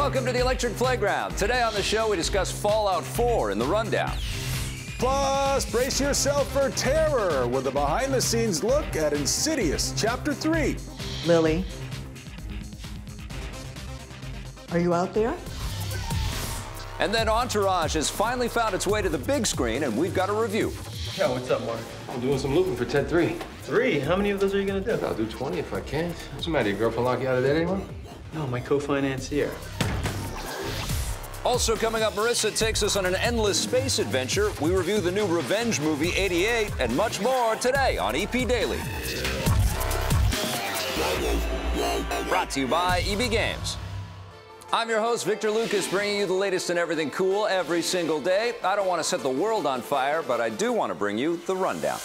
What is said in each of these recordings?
Welcome to the Electric Playground. Today on the show, we discuss Fallout 4 in the Rundown. Plus, brace yourself for terror with a behind-the-scenes look at Insidious Chapter 3. Lily, are you out there? And then Entourage has finally found its way to the big screen, and we've got a review. Yeah, what's up, Mark? I'm doing some looping for Ted 3. 3? How many of those are you gonna do? I'll do 20 if I can. What's the matter? Your girlfriend lock you out of that anymore? No, my co-financier. Also coming up, Marissa takes us on an endless space adventure. We review the new revenge movie 88 and much more today on EP Daily. Brought to you by EB Games. I'm your host, Victor Lucas, bringing you the latest in everything cool every single day. I don't want to set the world on fire, but I do want to bring you the rundown.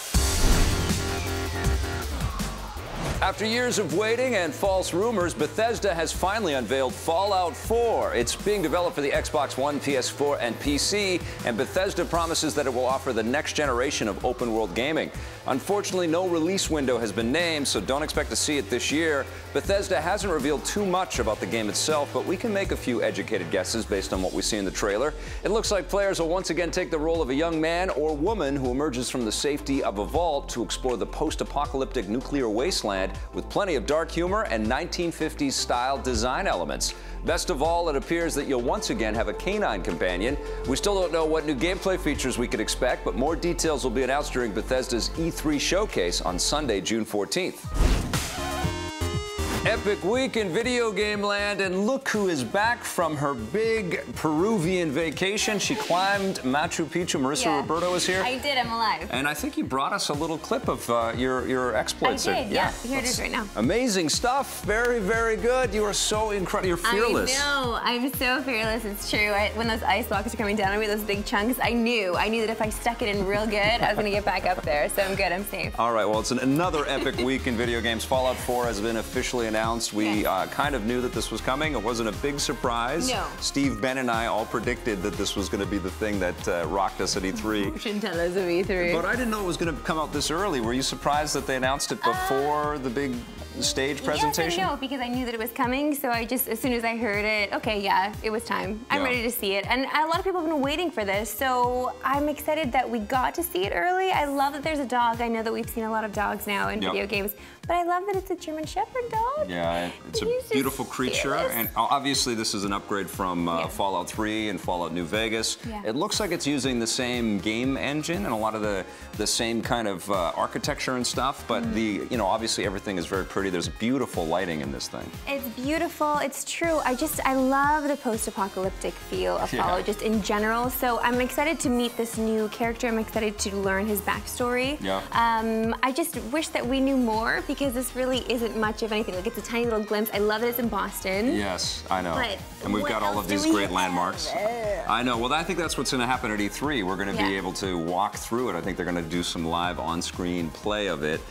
After years of waiting and false rumors, Bethesda has finally unveiled Fallout 4. It's being developed for the Xbox One, PS4, and PC, and Bethesda promises that it will offer the next generation of open-world gaming. Unfortunately, no release window has been named, so don't expect to see it this year. Bethesda hasn't revealed too much about the game itself, but we can make a few educated guesses based on what we see in the trailer. It looks like players will once again take the role of a young man or woman who emerges from the safety of a vault to explore the post-apocalyptic nuclear wasteland with plenty of dark humor and 1950s style design elements. Best of all, it appears that you'll once again have a canine companion. We still don't know what new gameplay features we could expect, but more details will be announced during Bethesda's E3 showcase on Sunday, June 14th. Epic week in video game land, and look who is back from her big Peruvian vacation. She climbed Machu Picchu. Marissa Roberto is here. I did, I'm alive. And I think you brought us a little clip of your exploits. I did, yeah. Here it is right now. Amazing stuff. Very, very good. You are so incredible. You're fearless. I know. I'm so fearless. It's true. When those ice blocks are coming down on me, those big chunks, I knew that if I stuck it in real good, I was going to get back up there. So I'm good. I'm safe. All right. Well, it's another epic week in video games. Fallout 4 has been officially announced. We kind of knew that this was coming. It wasn't a big surprise. No. Steve, Ben, and I all predicted that this was going to be the thing that rocked us at E3. You shouldn't tell us of E3. But I didn't know it was going to come out this early. Were you surprised that they announced it before the big stage presentation? Yes and no, because I knew that it was coming, so I just, as soon as I heard it, okay, yeah, it was time. I'm ready to see it. And a lot of people have been waiting for this, so I'm excited that we got to see it early. I love that there's a dog. I know that we've seen a lot of dogs now in video games, but I love that it's a German Shepherd dog. Yeah, it's a beautiful creature, and obviously this is an upgrade from Fallout 3 and Fallout New Vegas. It looks like it's using the same game engine and a lot of the same kind of architecture and stuff, but obviously everything is very pretty. There's beautiful lighting in this thing. It's beautiful. It's true. I love the post-apocalyptic feel of Fallout just in general. So I'm excited to meet this new character. I'm excited to learn his backstory. I just wish that we knew more because this really isn't much of anything. Like, it's a tiny little glimpse. I love that it's in Boston. Yes, I know. But and we've got all of these great landmarks. I know. Well, I think that's what's going to happen at E3. We're going to be able to walk through it. I think they're going to do some live on-screen play of it.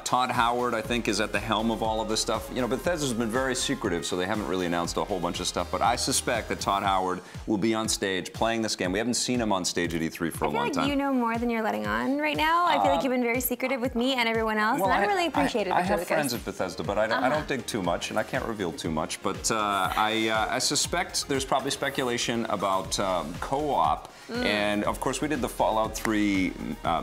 Todd Howard, I think, is at the helm of all of this stuff. You know, Bethesda's been very secretive, so they haven't really announced a whole bunch of stuff, but I suspect that Todd Howard will be on stage playing this game. We haven't seen him on stage at E3 for a long time. I feel like you know more than you're letting on right now. I feel like you've been very secretive with me and everyone else, and I really appreciate it. I have friends at Bethesda, but I don't dig too much, and I can't reveal too much, but I suspect there's probably speculation about co-op. And of course, we did the Fallout 3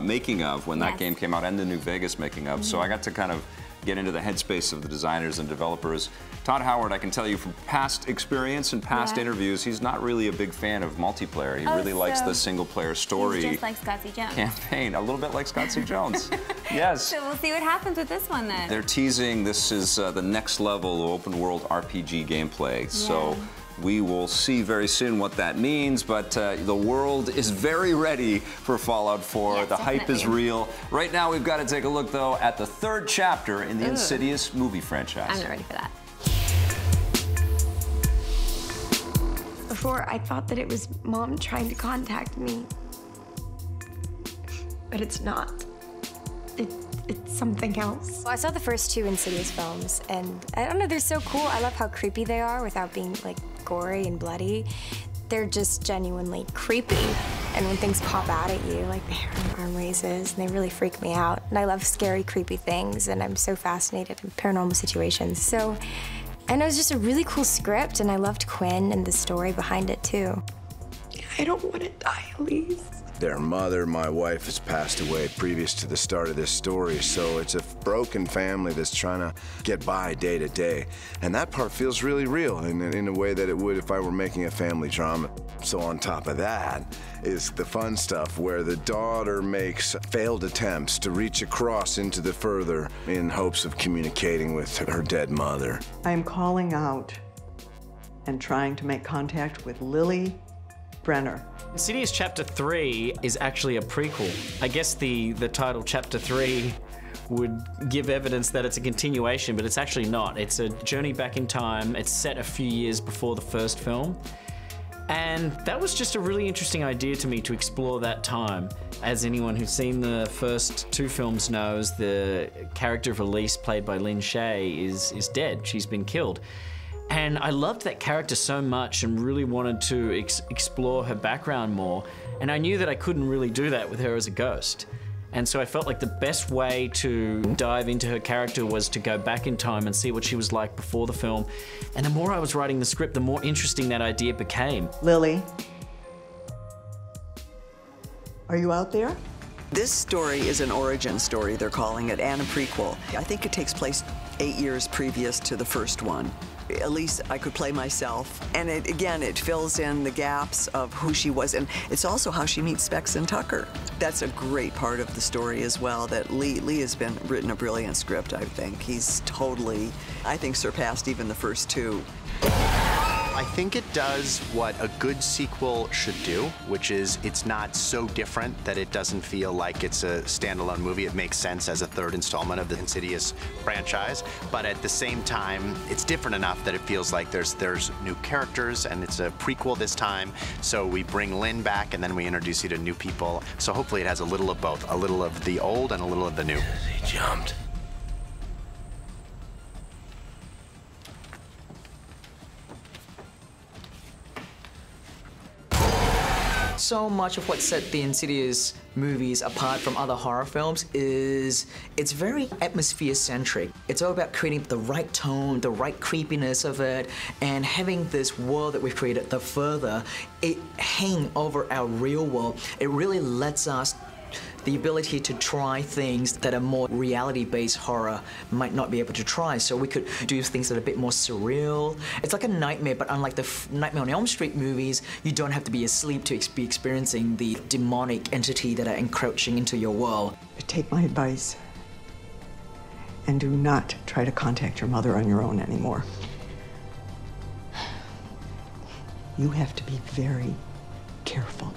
making of when that game came out, and the New Vegas making of. So I got to kind of get into the headspace of the designers and developers. Todd Howard, I can tell you from past experience and past interviews, he's not really a big fan of multiplayer. He really likes the single-player story. He's just like Scott C. Jones. Campaign, a little bit like Scott C. Jones. Yes. So we'll see what happens with this one then. They're teasing this is the next level of open-world RPG gameplay. So we will see very soon what that means, but the world is very ready for Fallout 4. Yes, the hype is real. Right now, we've got to take a look, though, at the third chapter in the Insidious movie franchise. I'm not ready for that. Before, I thought that it was Mom trying to contact me, but it's not. It's something else. Well, I saw the first two Insidious films, and I don't know, they're so cool. I love how creepy they are without being, like, gory and bloody. They're just genuinely creepy. And when things pop out at you, like the hair on your arm raises, and they really freak me out. And I love scary, creepy things, and I'm so fascinated in paranormal situations. So, And it was just a really cool script, and I loved Quinn and the story behind it, too. I don't want to die, Elise. Their mother, my wife, has passed away previous to the start of this story, so it's a broken family that's trying to get by day to day. And that part feels really real in a way that it would if I were making a family drama. So on top of that is the fun stuff where the daughter makes failed attempts to reach across into the further in hopes of communicating with her dead mother. I am calling out and trying to make contact with Lily Brenner. Insidious Chapter 3 is actually a prequel. I guess the title Chapter 3 would give evidence that it's a continuation, but it's actually not. It's a journey back in time. It's set a few years before the first film. And that was just a really interesting idea to me to explore that time. As anyone who's seen the first two films knows, the character of Elise, played by Lynn Shay, is dead. She's been killed. And I loved that character so much and really wanted to explore her background more. And I knew that I couldn't really do that with her as a ghost. And so I felt like the best way to dive into her character was to go back in time and see what she was like before the film. And the more I was writing the script, the more interesting that idea became. Lily, are you out there? This story is an origin story, they're calling it, and a prequel. I think it takes place 8 years previous to the first one. At least I could play myself. And it fills in the gaps of who she was. And it's also how she meets Specs and Tucker. That's a great part of the story as well, that Lee has written a brilliant script, I think. He's totally, I think, surpassed even the first two. I think it does what a good sequel should do, which is it's not so different that it doesn't feel like it's a standalone movie. It makes sense as a third installment of the Insidious franchise, but at the same time, it's different enough that it feels like there's new characters, and it's a prequel this time, so we bring Lynn back and then we introduce you to new people. So hopefully it has a little of both, a little of the old and a little of the new. He jumped. So much of what set the Insidious movies apart from other horror films is it's very atmosphere-centric. It's all about creating the right tone, the right creepiness of it, and having this world that we've created, the further it hang over our real world. It really lets us the ability to try things that a more reality-based horror might not be able to try. So we could do things that are a bit more surreal. It's like a nightmare, but unlike the Nightmare on Elm Street movies, you don't have to be asleep to be experiencing the demonic entity that are encroaching into your world. Take my advice and do not try to contact your mother on your own anymore. You have to be very careful.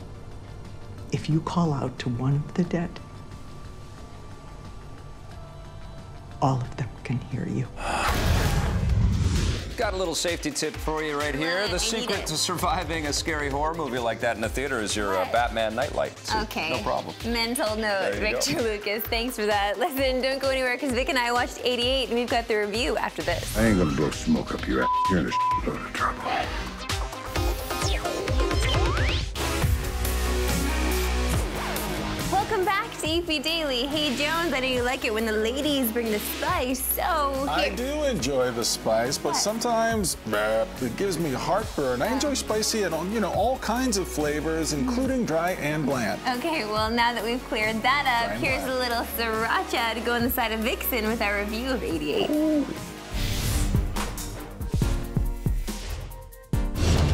If you call out to one of the dead, all of them can hear you. Got a little safety tip for you right here. The secret to surviving a scary horror movie like that in the theater is your Batman nightlight. So okay. No problem. Mental note, Victor Lucas. Thanks for that. Listen, don't go anywhere, because Vic and I watched 88, and we've got the review after this. I ain't gonna blow smoke up your ass. You're in a load of trouble. Welcome back to EP Daily. Hey, Jones, I know you like it when the ladies bring the spice, so I do enjoy the spice, but sometimes it gives me heartburn. I enjoy spicy and, all kinds of flavors, including dry and bland. Okay, well, now that we've cleared that up, here's a little sriracha to go on the side of Vixen with our review of 88.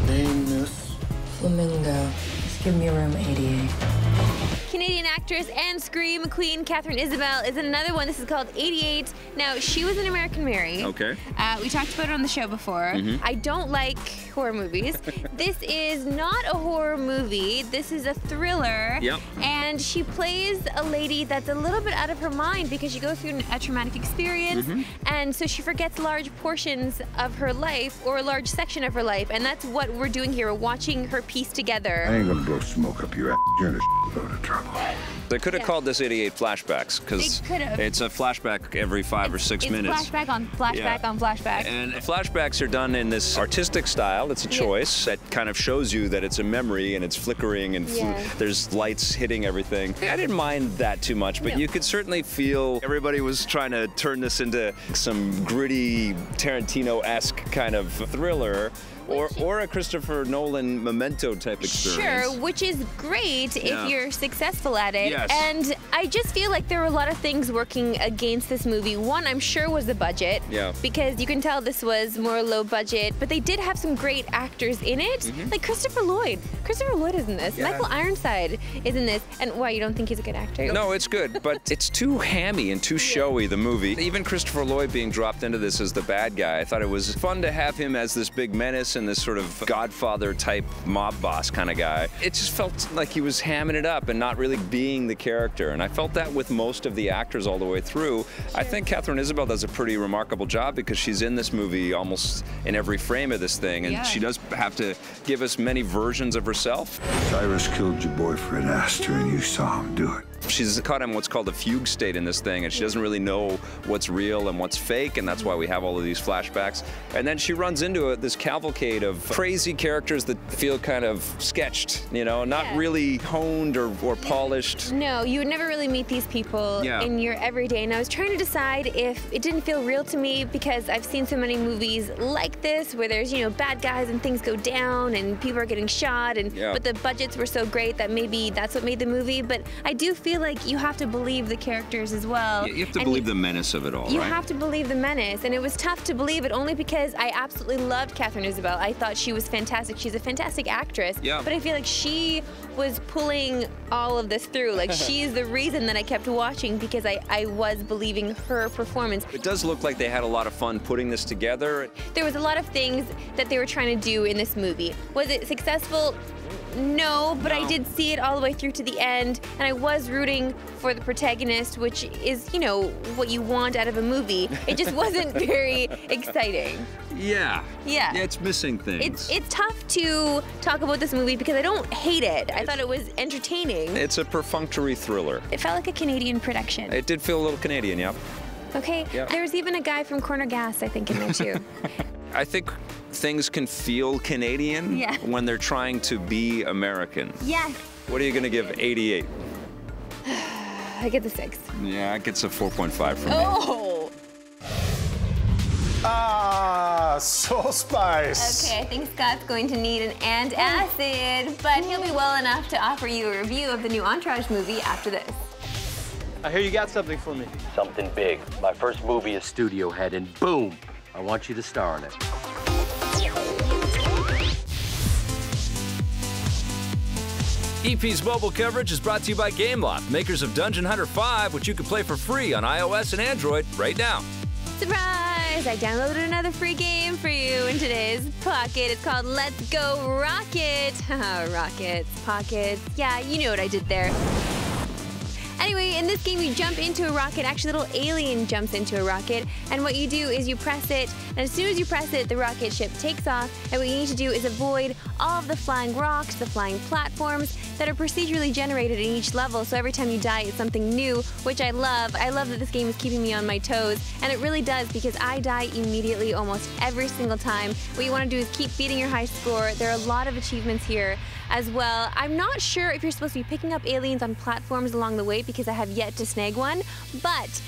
Name, miss? Flamingo. Just give me room 88. Canadian actress and Scream queen Catherine Isabelle is in another one. This is called 88. Now, she was in American Mary. Okay. We talked about it on the show before. I don't like horror movies. This is not a horror movie. This is a thriller. Yep. And she plays a lady that's a little bit out of her mind because she goes through a traumatic experience. And so she forgets large portions of her life, or a large section of her life. And that's what we're doing here. We're watching her piece together. I ain't gonna blow smoke up your ass. You're in a load of trouble. They could have called this 88 flashbacks, because it's a flashback every 5 or 6 minutes. It's flashback on flashback on flashback. And flashbacks are done in this artistic style. It's a choice that kind of shows you that it's a memory and it's flickering and there's lights hitting everything. I didn't mind that too much, but you could certainly feel everybody was trying to turn this into some gritty Tarantino-esque kind of thriller. Or a Christopher Nolan Memento type experience. Sure, which is great if you're successful at it. Yes. And I just feel like there were a lot of things working against this movie. One, I'm sure, was the budget. Yeah. Because you can tell this was more low budget, but they did have some great actors in it. Like Christopher Lloyd. Christopher Lloyd is in this. Yeah. Michael Ironside is in this. And why, you don't think he's a good actor? No, it's good, but it's too hammy and too showy, the movie. Even Christopher Lloyd being dropped into this as the bad guy, I thought it was fun to have him as this big menace and this sort of Godfather-type mob boss kind of guy. It just felt like he was hamming it up and not really being the character, and I felt that with most of the actors all the way through. I think Katharine Isabelle does a pretty remarkable job because she's in this movie almost in every frame of this thing, and she does have to give us many versions of herself. Cyrus killed your boyfriend, Astor, and you saw him do it. She's caught in what's called a fugue state in this thing, and she doesn't really know what's real and what's fake, and that's why we have all of these flashbacks. And then she runs into this cavalcade of crazy characters that feel kind of sketched, you know, not really honed or polished. No, you would never really meet these people in your everyday. And I was trying to decide if it didn't feel real to me because I've seen so many movies like this where there's, you know, bad guys and things go down and people are getting shot, and but the budgets were so great that maybe that's what made the movie. But I do feel like you have to believe the characters as well. You have to believe the menace of it all, You right? have to believe the menace, and it was tough to believe it only because I absolutely loved Katharine Isabelle. I thought she was fantastic. She's a fantastic actress, but I feel like she was pulling all of this through. Like, she's the reason that I kept watching because I was believing her performance. It does look like they had a lot of fun putting this together. There was a lot of things that they were trying to do in this movie. Was it successful? No, but I did see it all the way through to the end, and I was rooting for the protagonist, which is, you know, what you want out of a movie. It just wasn't very exciting. Yeah, it's missing things. It's tough to talk about this movie because I don't hate it. I thought it was entertaining. It's a perfunctory thriller. It felt like a Canadian production. It did feel a little Canadian, yeah. Okay, there was even a guy from Corner Gas, I think, in there too. I think things can feel Canadian when they're trying to be American. Yes. What are you going to give 88? I get the 6. Yeah, it gets a 4.5 from me. Oh! Ah, Soul Spice. Okay, I think Scott's going to need an antacid, but he'll be well enough to offer you a review of the new Entourage movie after this. I hear you got something for me. Something big. My first movie is Studio Head, and boom, I want you to star in it. EP's mobile coverage is brought to you by Gameloft, makers of Dungeon Hunter 5, which you can play for free on iOS and Android right now. Surprise! I downloaded another free game for you in today's pocket. It's called Let's Go Rocket. Rockets, pockets. Yeah, you know what I did there. Anyway, in this game, you jump into a rocket. Actually, a little alien jumps into a rocket. And what you do is you press it. And as soon as you press it, the rocket ship takes off. And what you need to do is avoid all of the flying rocks, the flying platforms that are procedurally generated in each level. So every time you die, it's something new, which I love. I love that this game is keeping me on my toes. And it really does, because I die immediately almost every single time. What you want to do is keep beating your high score. There are a lot of achievements here as well. I'm not sure if you're supposed to be picking up aliens on platforms along the way because I have yet to snag one, but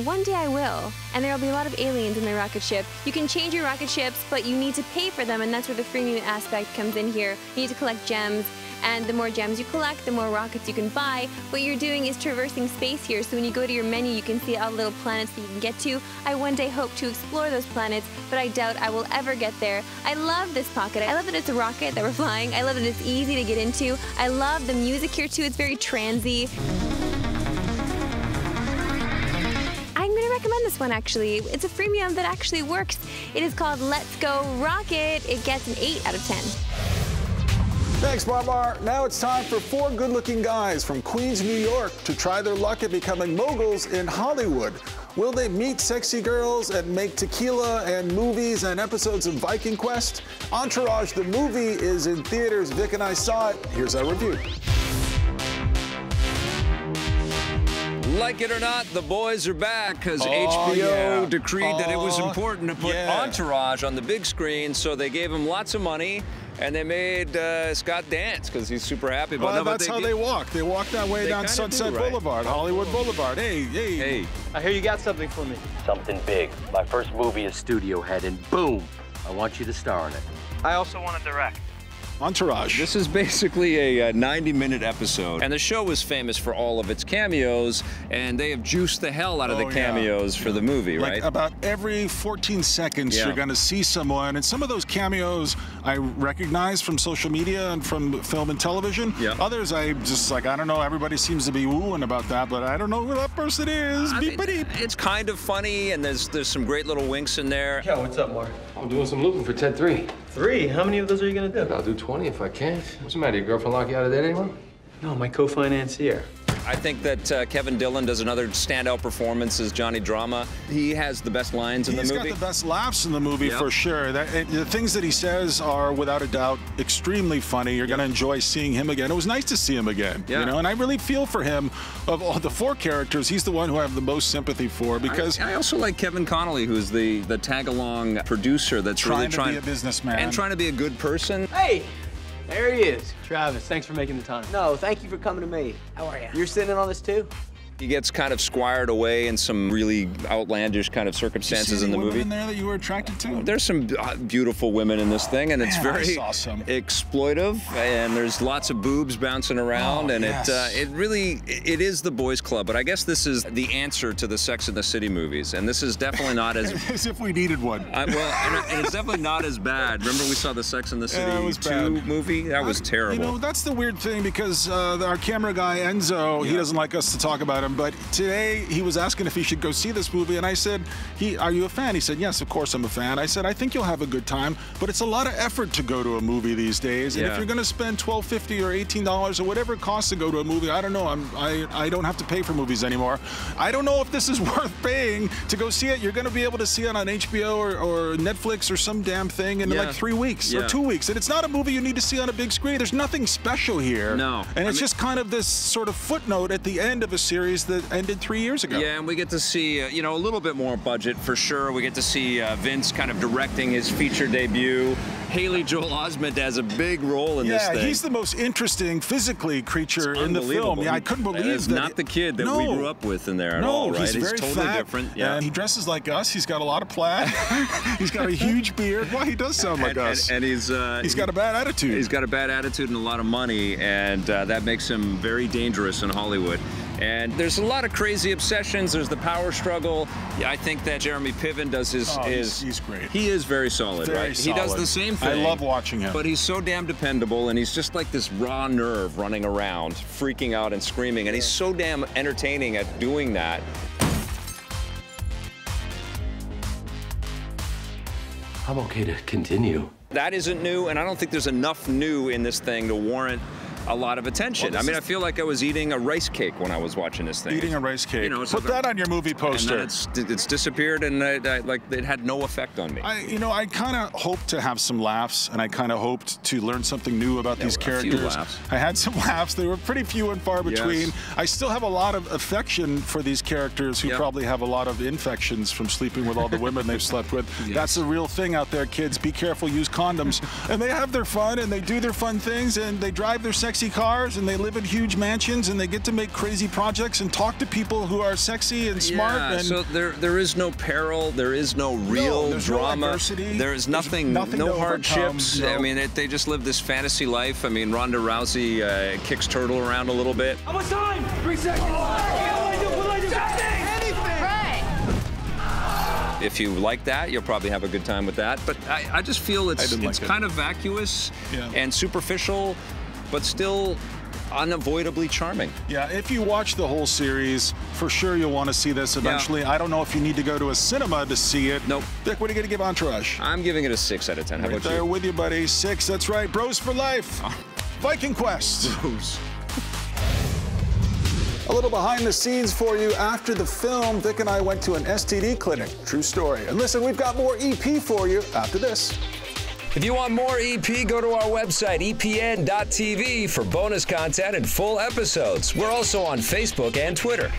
one day I will, and there will be a lot of aliens in the rocket ship. You can change your rocket ships, but you need to pay for them, and that's where the freemium aspect comes in here. You need to collect gems, and the more gems you collect, the more rockets you can buy. What you're doing is traversing space here, so when you go to your menu, you can see all the little planets that you can get to. I one day hope to explore those planets, but I doubt I will ever get there. I love this pocket. I love that it's a rocket that we're flying. I love that it's easy to get into. I love the music here, too. It's very transy. I'm going to recommend this one, actually. It's a freemium that actually works. It is called Let's Go Rocket. It gets an 8 out of 10. Thanks, Barbar. Now it's time for 4 good-looking guys from Queens, New York to try their luck at becoming moguls in Hollywood. Will they meet sexy girls and make tequila and movies and episodes of Viking Quest? Entourage, the movie, is in theaters. Vic and I saw it. Here's our review. like it or not, the boys are back because HBO decreed that it was important to put Entourage on the big screen, so they gave him lots of money. And they made Scott dance because he's super happy about it. Well, that's how they walk. They walk that way down Sunset Boulevard, Hollywood Boulevard. Hey. I hear you got something for me. Something big. My first movie as studio head, and boom, I want you to star in it. I also want to direct. Entourage. This is basically a 90-minute episode, and the show was famous for all of its cameos, and they have juiced the hell out of the cameos for the movie, right? Like about every 14 seconds, you're going to see someone, and some of those cameos I recognize from social media and from film and television. Others, I just like, I don't know, everybody seems to be wooing about that, but I don't know who that person is. It's kind of funny, and there's some great little winks in there. Yeah, what's up, Mark? I'm doing some looping for Ted 3. 3? How many of those are you gonna do? I'll do 20 if I can. What's the matter? Your girlfriend lock you out of that anymore? No, my co-financier. I think that Kevin Dillon does another standout performance as Johnny Drama. He has the best lines in the movie. He's got the best laughs in the movie for sure. The things that he says are, without a doubt, extremely funny. You're going to enjoy seeing him again. It was nice to see him again, you know, and I really feel for him. Of all the 4 characters, he's the one who I have the most sympathy for because I also like Kevin Connolly, who's the tag-along producer that's really trying to be a businessman and trying to be a good person. Hey! There he is. Travis, thanks for making the time. No, thank you for coming to me. How are you? You're sitting in on this too? He gets kind of squired away in some really outlandish kind of circumstances in the movie. In there that you were attracted to? There's some beautiful women in this thing, and it's very exploitive, and there's lots of boobs bouncing around, and it is the boys' club. But I guess this is the answer to the Sex and the City movies, and this is definitely not as as if we needed one. And it's definitely not as bad. Remember we saw the Sex and the City 2 movie? That was terrible. You know, that's the weird thing because our camera guy Enzo, he doesn't like us to talk about him. But today he was asking if he should go see this movie, and I said, "Are you a fan?" He said, "Yes, of course I'm a fan." I said, "I think you'll have a good time, but it's a lot of effort to go to a movie these days. And if you're going to spend $12.50 or $18 or whatever it costs to go to a movie, I don't know. I don't have to pay for movies anymore. I don't know if this is worth paying to go see it. You're going to be able to see it on HBO or Netflix or some damn thing in like 3 weeks or 2 weeks. And it's not a movie you need to see on a big screen. There's nothing special here. No, and it's just kind of this sort of footnote at the end of a series that ended 3 years ago. Yeah, and we get to see, you know, a little bit more budget for sure. We get to see Vince kind of directing his feature debut. Haley Joel Osment has a big role in this thing. Yeah, he's the most interesting physically creature in the film. Yeah, I couldn't believe that. It's not the kid that we grew up with in there at all, right? He's very totally fat, different. Yeah, and he dresses like us. He's got a lot of plaid. He's got a huge beard. Well, he does sound like us. And he's got a bad attitude. He's got a bad attitude and a lot of money, and that makes him very dangerous in Hollywood. And there's a lot of crazy obsessions. There's the power struggle. Yeah, I think that Jeremy Piven does his. He's great. He is very solid, right? He does the same thing. I love watching him. But he's so damn dependable, and he's just like this raw nerve running around, freaking out and screaming, and he's so damn entertaining at doing that. I'm okay to continue. That isn't new, and I don't think there's enough new in this thing to warrant a lot of attention. I mean, I feel like I was eating a rice cake when I was watching this thing. Eating a rice cake. You know, put that on your movie poster. And then it's disappeared, and like it had no effect on me. I kind of hoped to have some laughs, and I kind of hoped to learn something new about these characters. I had some laughs. They were pretty few and far between. Yes. I still have a lot of affection for these characters who probably have a lot of infections from sleeping with all the women they've slept with. Yes. That's a real thing out there, kids. Be careful. Use condoms. And they have their fun, and they do their fun things, and they drive their sexy cars, and they live in huge mansions, and they get to make crazy projects and talk to people who are sexy and smart. Yeah, and so there is no peril, there is no real drama, there is nothing no hardships. I mean, they just live this fantasy life. I mean, Ronda Rousey kicks Turtle around a little bit. How much time? 3 seconds. If you like that, you'll probably have a good time with that. But I just feel it's kind of vacuous and superficial, but still unavoidably charming. Yeah, if you watch the whole series, for sure you'll want to see this eventually. I don't know if you need to go to a cinema to see it. Nope. Dick, what are you going to give Entourage? I'm giving it a 6 out of 10. How about you? There with you, buddy. 6, that's right. Bros for life. Viking Quest. Bros. A little behind the scenes for you. After the film, Vic and I went to an STD clinic. True story. And listen, we've got more EP for you after this. If you want more EP, go to our website, epn.tv, for bonus content and full episodes. We're also on Facebook and Twitter.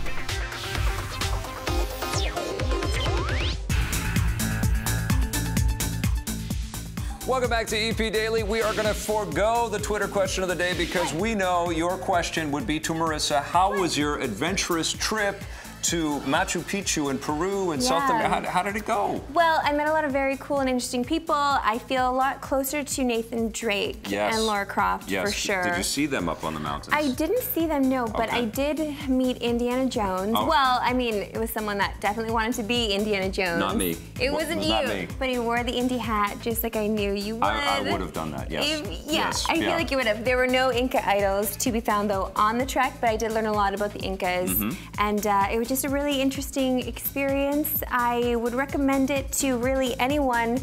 Welcome back to EP Daily. We are going to forego the Twitter question of the day because we know your question would be to Marissa. How was your adventurous trip to Machu Picchu in Peru and South America? How did it go? Well, I met a lot of very cool and interesting people. I feel a lot closer to Nathan Drake and Lara Croft for sure. Did you see them up on the mountains? I didn't see them, no, but I did meet Indiana Jones. Oh. Well, I mean, it was someone that definitely wanted to be Indiana Jones. Not me. It wasn't you, not me. But he wore the Indy hat just like I knew you would. I would have done that, yes. I feel like you would have. There were no Inca idols to be found, though, on the trek, but I did learn a lot about the Incas, and it was just a really interesting experience. I would recommend it to really anyone,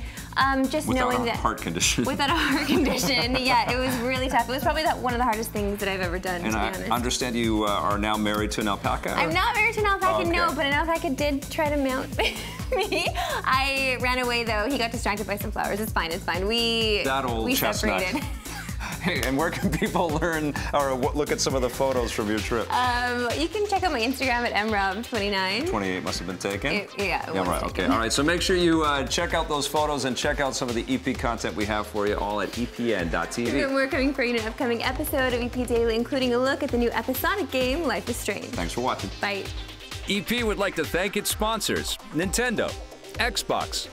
just knowing that... Without a heart condition. Without a heart condition, yeah, it was really tough. It was probably one of the hardest things that I've ever done, to be honest. I understand you are now married to an alpaca? I'm not married to an alpaca, no, but an alpaca did try to mount me. I ran away, though. He got distracted by some flowers. It's fine, it's fine. We separated. Hey, and where can people learn or look at some of the photos from your trip? You can check out my Instagram at mrob29. 28 must have been taken? It was right, taken. okay. All right, so make sure you check out those photos and check out some of the EP content we have for you all at epn.tv. We're coming for you in an upcoming episode of EP Daily, including a look at the new episodic game, Life is Strange. Thanks for watching. Bye. EP would like to thank its sponsors, Nintendo, Xbox.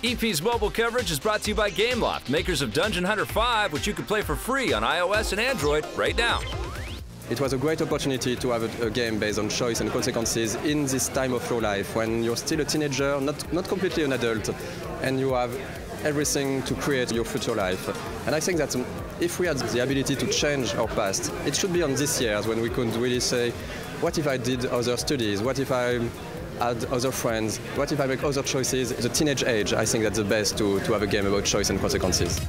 EP's mobile coverage is brought to you by Gameloft, makers of Dungeon Hunter 5, which you can play for free on iOS and Android right now. It was a great opportunity to have a game based on choice and consequences in this time of your life, when you're still a teenager, not completely an adult, and you have everything to create your future life. And I think that if we had the ability to change our past, it should be on these years when we could really say, what if I did other studies? What if I had other friends? What if I make other choices? The teenage age, I think that's the best to have a game about choice and consequences.